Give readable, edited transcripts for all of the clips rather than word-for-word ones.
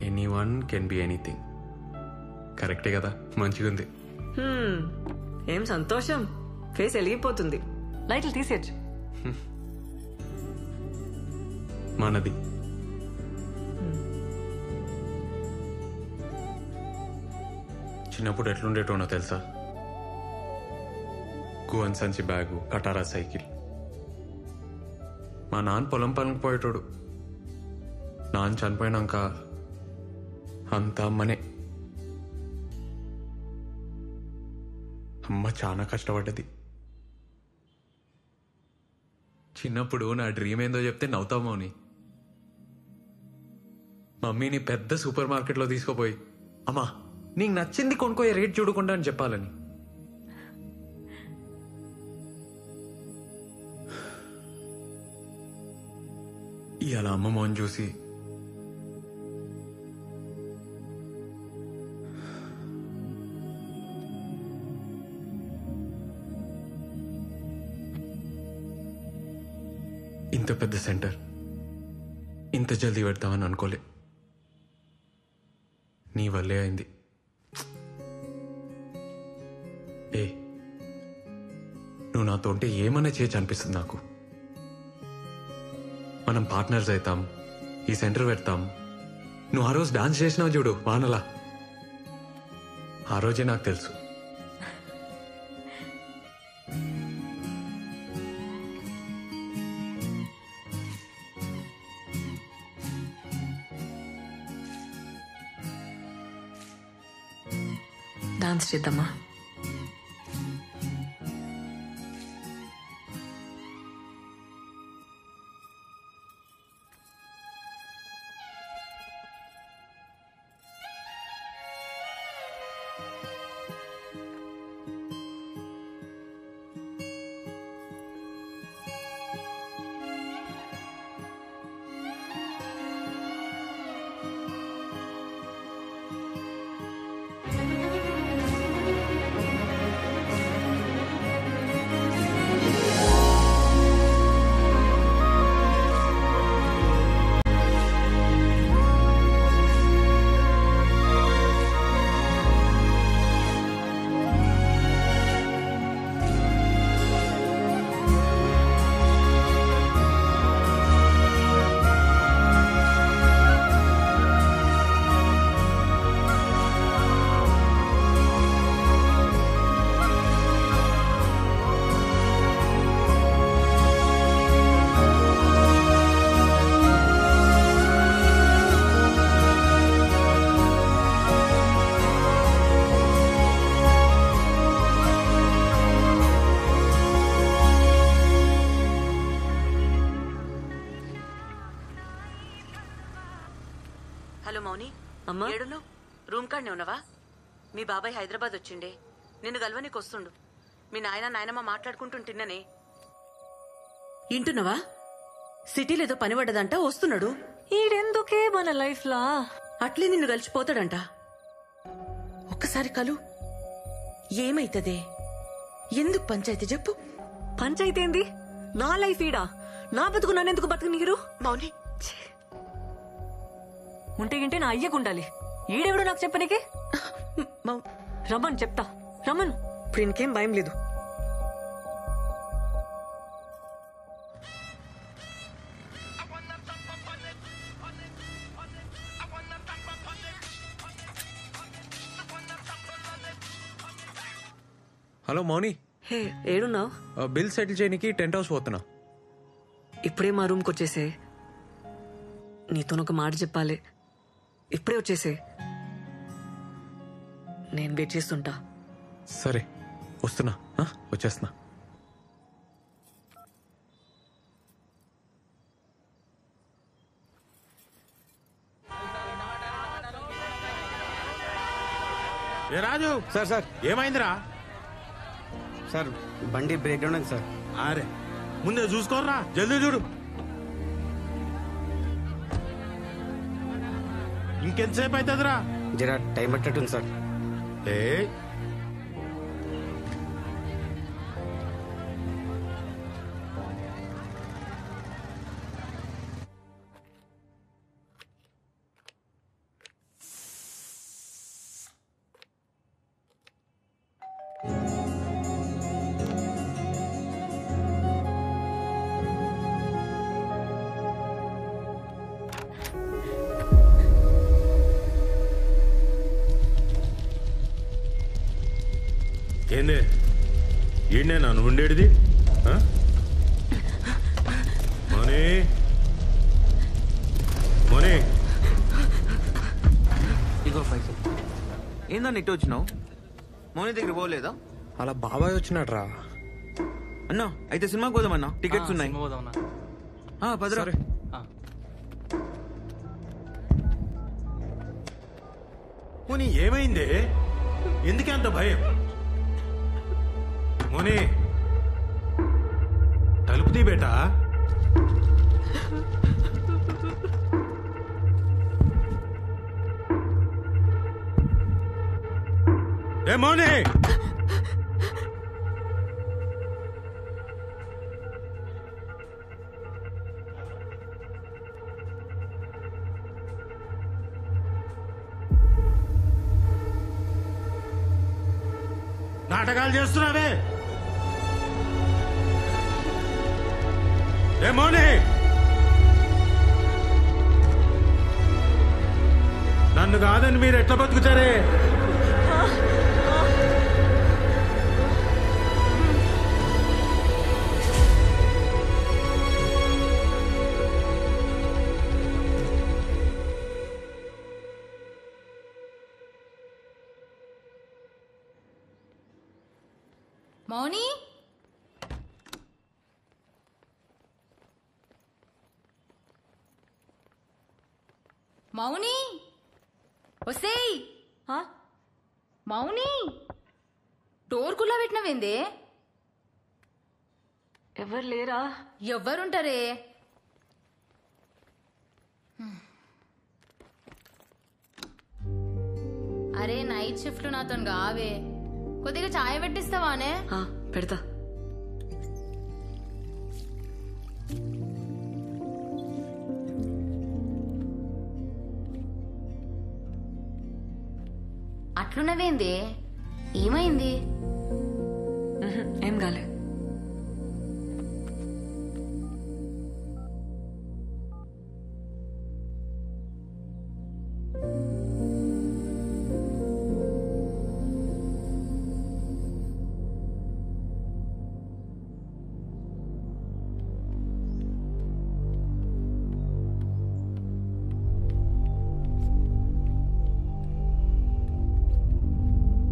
Anyone can be anything. కరెక్టే కదా, మంచిగుంది. ఏం సంతోషం, ఫేస్ వెలిగిపోతుంది. లైట్లు తీసేయచ్చు. మనది చిన్నప్పుడు ఎట్లుండేటోనో తెలుసా? గువన్ సంచి బ్యాగు, కటారా సైకిల్. మా నాన్న పొలం పనికి పోయేటోడు. నాన్న చనిపోయినాక అంతా అమ్మనే. అమ్మ చాలా కష్టపడ్డది. చిన్నప్పుడు నా డ్రీమ్ ఏందో చెప్తే నవ్వుతావు మౌని. మమ్మీని పెద్ద సూపర్ మార్కెట్లో తీసుకుపోయి, అమ్మా నీకు నచ్చింది కొనుక్కోయే, రేట్ చూడకుండా అని చెప్పాలని. ఇవాళ అమ్మ మోహన్ చూసి ఇంత పెద్ద సెంటర్ ఇంత జల్దీ పెడతామని అనుకోలే. నీ వల్లే అయింది. ఏ నువ్వు నాతో ఉంటే ఏమన్నా చేయొచ్చు అనిపిస్తుంది నాకు. మనం పార్ట్నర్స్ అవుతాం, ఈ సెంటర్ పెడతాం. నువ్వు ఆ రోజు డాన్స్ చేసినావు చూడు వానలా, ఆ రోజే నాకు తెలుసు. డాన్స్ చేద్దామా? హలో మౌని, అమ్మా ఏడును రూమ్ కాడనే ఉన్నవా? మీ బాబాయ్ హైదరాబాద్ వచ్చిండే, నిన్ను గల్వనీకి వస్తుండు. మీ నాయనమ్మ మాట్లాడుకుంటుంటిన్ననే. ఇంటున్నవా? సిటీలో ఏదో పని పడ్డదంట, వస్తున్నాడు. ఈడెందుకే మన లైఫ్ లా అట్లే నిన్ను కలిసిపోతాడంట. ఒక్కసారి కలు, ఏమైతదే? ఎందుకు పంచాయతీ చెప్పు? పంచాయతీ ఏంది? నా లైఫ్ ఈడా, నా బతుకు నన్నెందుకు బతుకు నీరు? మౌని ఉంటే గింటే నా అయ్యకుండాలి. ఈడెవడు నాకు చెప్పనీకి? రమ్మను, చెప్తా, రమ్మను. ఇప్పుడు ఇంకేం భయం లేదు. హలో మౌని, హే ఏడున్నావు? బిల్ సెటిల్ చేయడానికి టెంట్ హౌస్ పోతున్నా. ఇప్పుడే మా రూమ్కి వచ్చేసే. నీతోనొక మాట చెప్పాలి. ఇప్పుడే వచ్చేసే, నేను వెయిట్ చేస్తుంటా. సరే వస్తున్నా, వచ్చేస్తున్నా. ఏ రాజు, సార్ సార్ ఏమైందిరా? సార్ బండి బ్రేక్ డౌన్ అయింది సార్. అరే ముందే చూసుకోర్రా, జల్దీ చూడు. ఇంకెంతసేపు అవుతుందిరా? జరా టైం పట్టట్టుంది సార్. ఏ ఏందే ఈయనే నన్ను ఉండేటిది ఆ? మోనీ మోనీ ఇగో పైసలు. ఏందన్న ఇటు వచ్చినావు? మౌని దగ్గర పోలేదా? అలా బాబాయ్ వచ్చినాడు రా. అన్నా అయితే సినిమాకి పోదామన్నా, టికెట్స్ ఉన్నాయి. పదరా. మోనీ ఏమైంది? ఎందుకే అంత భయం? మోనీ తలుపు తీ బేటా. ఏ మోనీ, నాటకాలు చేస్తున్నావే? ఏ మోనీ, నన్ను కాదని మీరు ఎట్లా బతుకుతారే? మౌని, మౌని వసేయ్. మౌని, డోర్ కుల్లా పెట్టినవేందే? ఎవరు లేరా? ఎవ్వరుంటారే? అరే నైట్ షిఫ్ట్ నాతో కావే, కొద్దిగా చాయ్ పెట్టిస్తావానే? పెడతా. అట్లున్నవేందే? ఏమైంది? ఏం కాలే.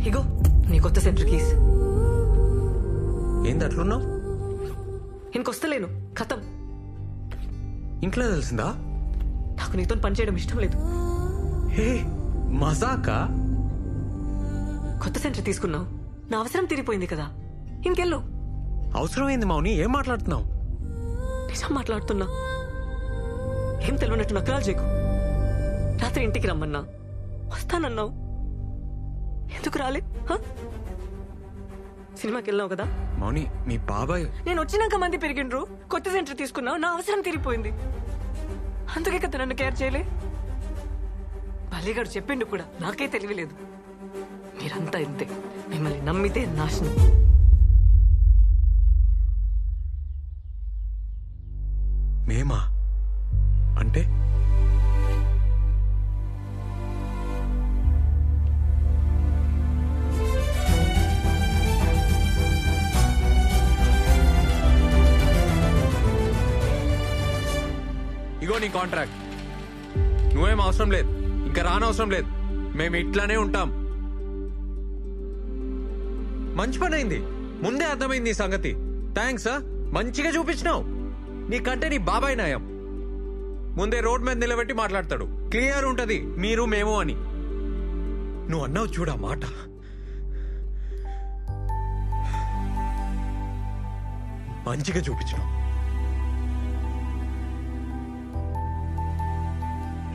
ఇగో నీ కొత్త సెంటర్ కీస్. ఏంది అట్లున్నావు? ఇంకొస్తలేను, ఖతం. ఇంట్లో తెలిసిందా? నాకు నీతో పని చేయడం ఇష్టం లేదు. హే మజాకా? కొత్త సెంటర్ తీసుకున్నావు, నా అవసరం తీరిపోయింది కదా, ఇంకెళ్ళు. అవసరం ఏంది మౌని? ఏం మాట్లాడుతున్నావు? నిజం మాట్లాడుతున్నా. ఏం తెలియనట్టు నకరాలు చేయకు. రాత్రి ఇంటికి రమ్మన్నా, వస్తానన్నావు, ఎందుకు రాలే? సినిమాకి వెళ్ళావు కదా. మౌని మీ బాబాయ్. నేను వచ్చినాక మంది పెరిగిండ్రు, కొత్త సెంటర్ తీసుకున్నావు, నా అవసరం తీరిపోయింది, అందుకే కదా నన్ను కేర్ చేయలే. బలిగాడు చెప్పిండు కూడా, నాకే తెలియలేదు. మీరంతా ఇంతే, మిమ్మల్ని నమ్మితే నాశనం. మేమా అంటే? ఇగో నీ కాంట్రాక్ట్. నువ్వేం అవసరం లేదు, ఇంకా రానవసరం లేదు. మేము ఇట్లానే ఉంటాం. మంచి పని అయింది, ముందే అర్థమైంది ఈ సంగతి. థ్యాంక్స్. మంచిగా చూపించినావు. నీకంటే నీ బాబాయ్ న్యాయం. ముందే రోడ్ మీద నిలబెట్టి మాట్లాడతాడు, క్లియర్ ఉంటది మీరు మేము అని. నువ్వు అన్నావు చూడా మాట. మంచిగా చూపించినావు.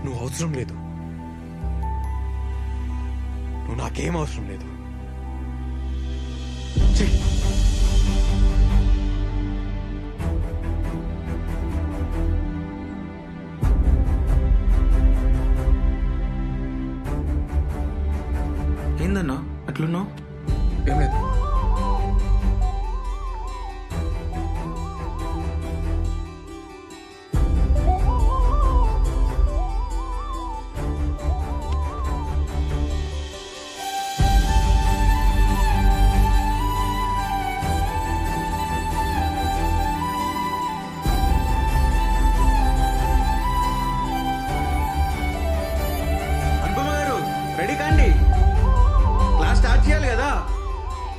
నువ్వు అవసరం లేదు, నువ్వు నాకేం అవసరం లేదు. చెయ్. ఏందన్నా అట్లున్నావు? ఏం లేదు.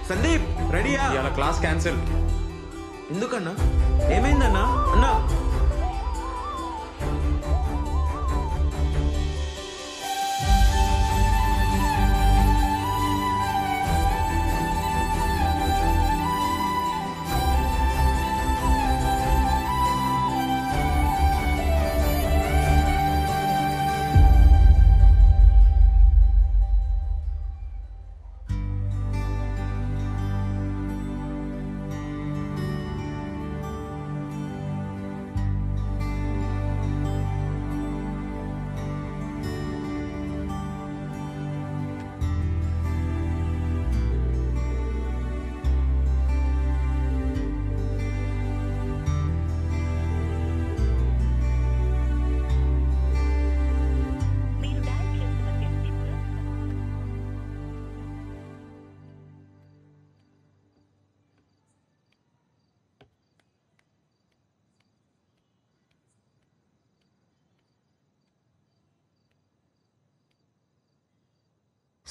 సందీప్ రెడీయా? ఇవాళ క్లాస్ క్యాన్సిల్. ఎందుకన్నా? ఏమైందన్నా? అన్నా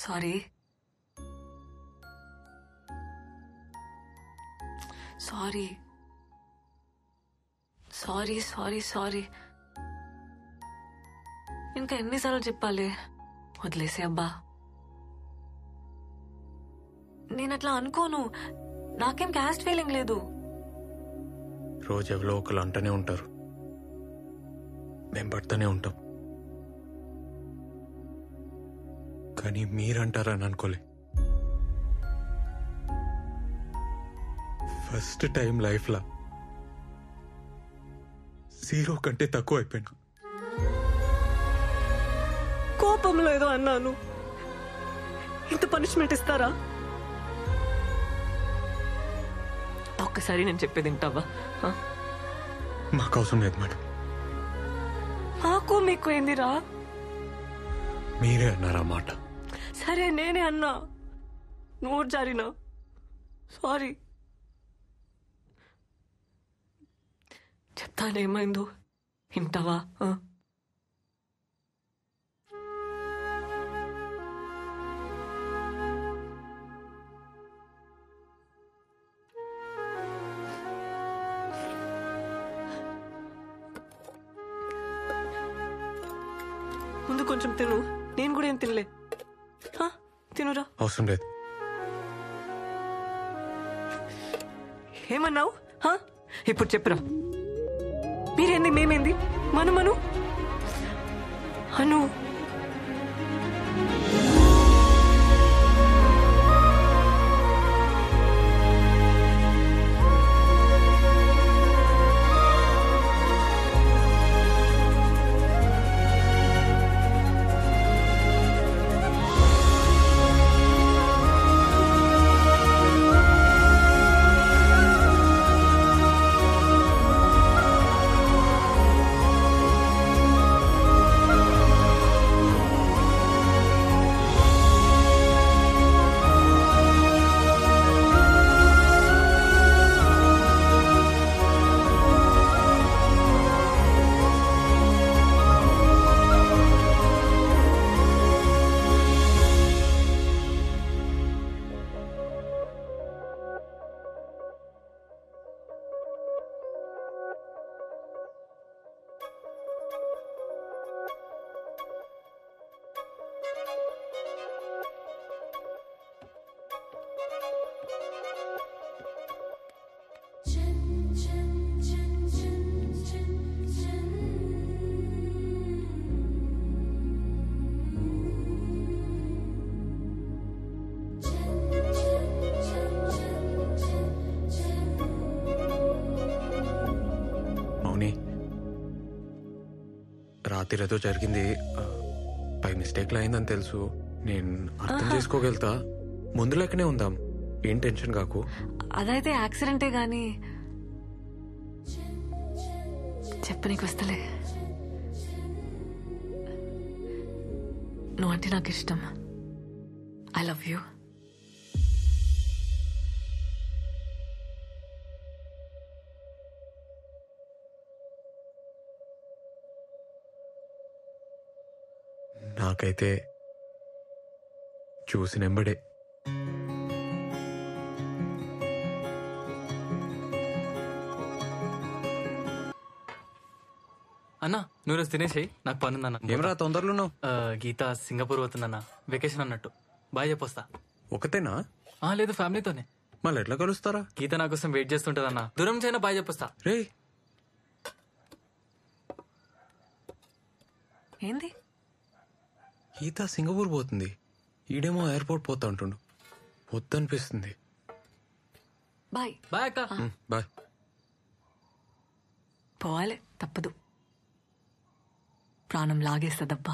sorry sorry sorry sorry sorry ఇంకా ఎన్నిసార్లు చెప్పాలి? వదిలేసే అబ్బా. నేను అట్లా అనుకోను. నాకేం క్యాస్ట్ ఫీలింగ్ లేదు. రోజు ఎవరో ఒకరు అంటూనే ఉంటారు, మేము పడుతూనే ఉంటాం. కానీ మీరంటారని అనుకోలే. ఫస్ట్ టైం లైఫ్లో 0 కంటే తక్కువ అయిపోయినా. కోపంలో ఏదో అన్నాను. ఇంత పనిష్మెంట్ ఇస్తారా? ఒక్కసారి నేను చెప్పేది వింటావా? మాకు అవసరం లేదు మేడం. మాకు మీకు ఏందిరా? మీరే అన్నారా మాట. సరే నేనే అన్నా, నోరు జారినా. సారీ. చెప్తానేమైందో వింటావా? ముందు కొంచెం తిను. నేను కూడా ఏం తినలే. తినురా. అవసరం లేదు. ఏమన్నావు? ఇప్పుడు చెప్పురా. మీరేంది మేమేంది? మను అను. రాత్రి ఏదో జరిగింది, బై మిస్టేక్లో అయిందని తెలుసు. నేను అర్థం చేసుకోగలుగుతా. ముందు లెక్కనే ఉందాం, ఏం టెన్షన్ కాకు. అదైతే యాక్సిడెంటే గాని చెప్పనీకి వస్తలే. నువ్వు అంటే నాకు ఇష్టం. I love you. నాకైతే చూసినెంబడే అన్నా నువ్వు రోజు తినేసేయి, నాకు పని ఉందన్న. ఏమరా తొందరలో ఉన్నావు? గీత సింగపూర్ పోతుందన్న, వెకేషన్ అన్నట్టు. బాయ్ చెప్పొస్తా. ఒకతేనా? లేదు, ఫ్యామిలీతోనే. మళ్ళీ ఎట్లా కలుస్తారా? గీత నా కోసం వెయిట్ చేస్తుంటదన్న. దూరం చైనా బాయ్ చెప్పొస్తా. రే ఏంది? గీత సింగపూర్ పోతుంది, ఈడేమో ఎయిర్పోర్ట్ పోతా అంటుండు. వద్దనిపిస్తుంది. బాయ్. బాయ్ అక్క. బాయ్. పోవాలి, తప్పదు. ప్రాణం లాగేస్తదబ్బా.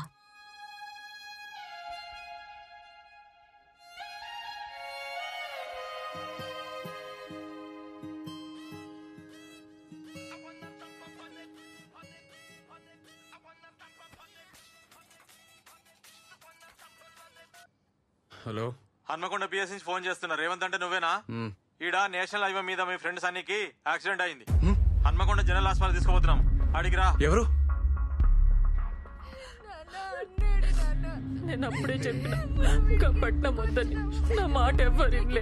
హలో, హన్మకొండ పిఎస్ నుంచి ఫోన్ చేస్తున్నా. రేవంత్ అంటే నువ్వేనా? ఈడ నేషనల్ హైవే మీద మీ ఫ్రెండ్ సన్నీకి యాక్సిడెంట్ అయింది. హన్మకొండ జనరల్ హాస్పిటల్ తీసుకుపోతున్నాం. అడిగిరా. ఎవరు? నేను అప్పుడే చెప్పిన పట్నం వద్దని. నా మాట ఎవరు ఇల్లే.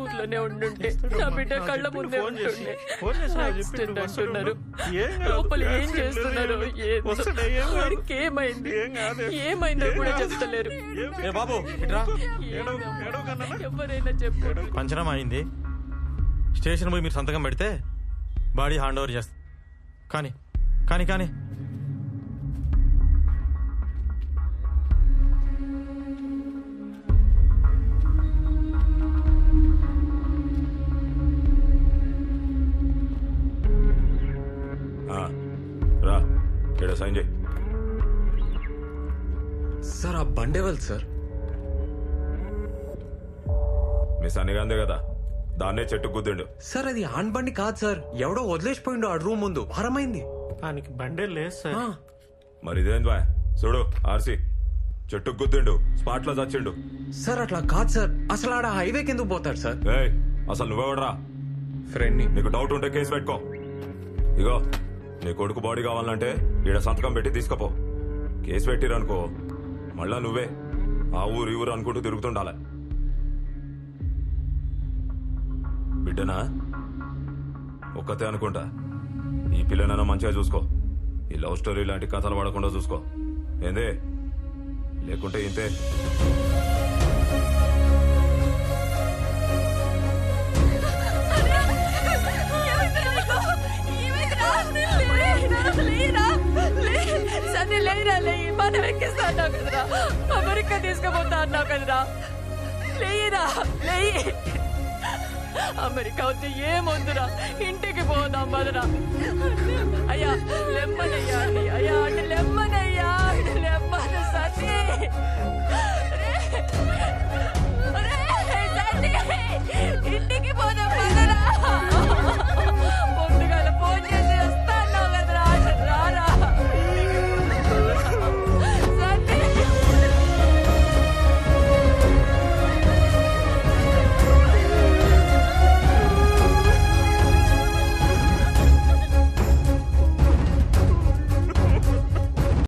ఊర్లోనే ఉండుంటే నా బిడ్డ కళ్ళ ముందే ఉంటుండే. యాక్సిడెంట్ అంటున్నారు. లోపల ఏం చేస్తున్నారు? ఏమైంది? ఏమైందో కూడా చెప్తలేరు. బాబు ఇట్రా. ఎవరైనా చెప్పారు. పంచనామా అయింది. స్టేషన్ పోయి మీరు సంతకం పెడితే బాడీ హ్యాండ్ ఓవర్ చేస్తా. కానీ కానీ కానీ రా, ఇక్కడ సైన్ చేయి. సార్ ఆ బండేవల్ సార్. మీ సన్నిగాందే కదా, దాన్నే చెట్టు గుద్దిండు. సార్ అది ఆన్ బండి కాదు సార్, ఎవడో వదిలేసిపోయిండు ఆ రూమ్ ముందు. వారమైంది. దానికి బండే లేదు సార్. మరి ఇదేంది బాయ్? చూడు ఆర్సీ, చెట్టు గుద్దిండు, స్పాట్ లో చచ్చిండు. సార్ అట్లా కాదు సార్, అసలు ఆడ హైవేకి ఎందుకు పోతాడు సార్? ఏయ్, అసలు నువ్వెవడరా? ఫ్రెండ్ ని. నీకు డౌట్ ఉంటే కేసు పెట్టుకో. ఇగో నీ కొడుకు బాడీ కావాలంటే ఈడ సంతకం పెట్టి తీసుకపో. కేసు పెట్టిరనుకో మళ్ళా నువ్వే ఆ ఊరు ఈ ఊరు అనుకుంటూ తిరుగుతుండాల. బిడ్డనా ఒక్కతే అనుకుంటా. ఈ పిల్లనైనా మంచిగా చూసుకో. ఈ లవ్ స్టోరీ లాంటి కథలు పడకుండా చూసుకో. ఏందే? లేకుంటే ఇంతే. మనం ఎక్కిస్తా అన్నావు కదరా, అమెరికా తీసుకుపోతా అన్నావు కదరా. లేరా, లేయి. అమెరికా వచ్చి ఏమొద్దురా, ఇంటికి పోదాం బదరా. అయ్యా లెమ్మనయ్యా, అయ్యా లెమ్మనయ్యా, లెమ్మ.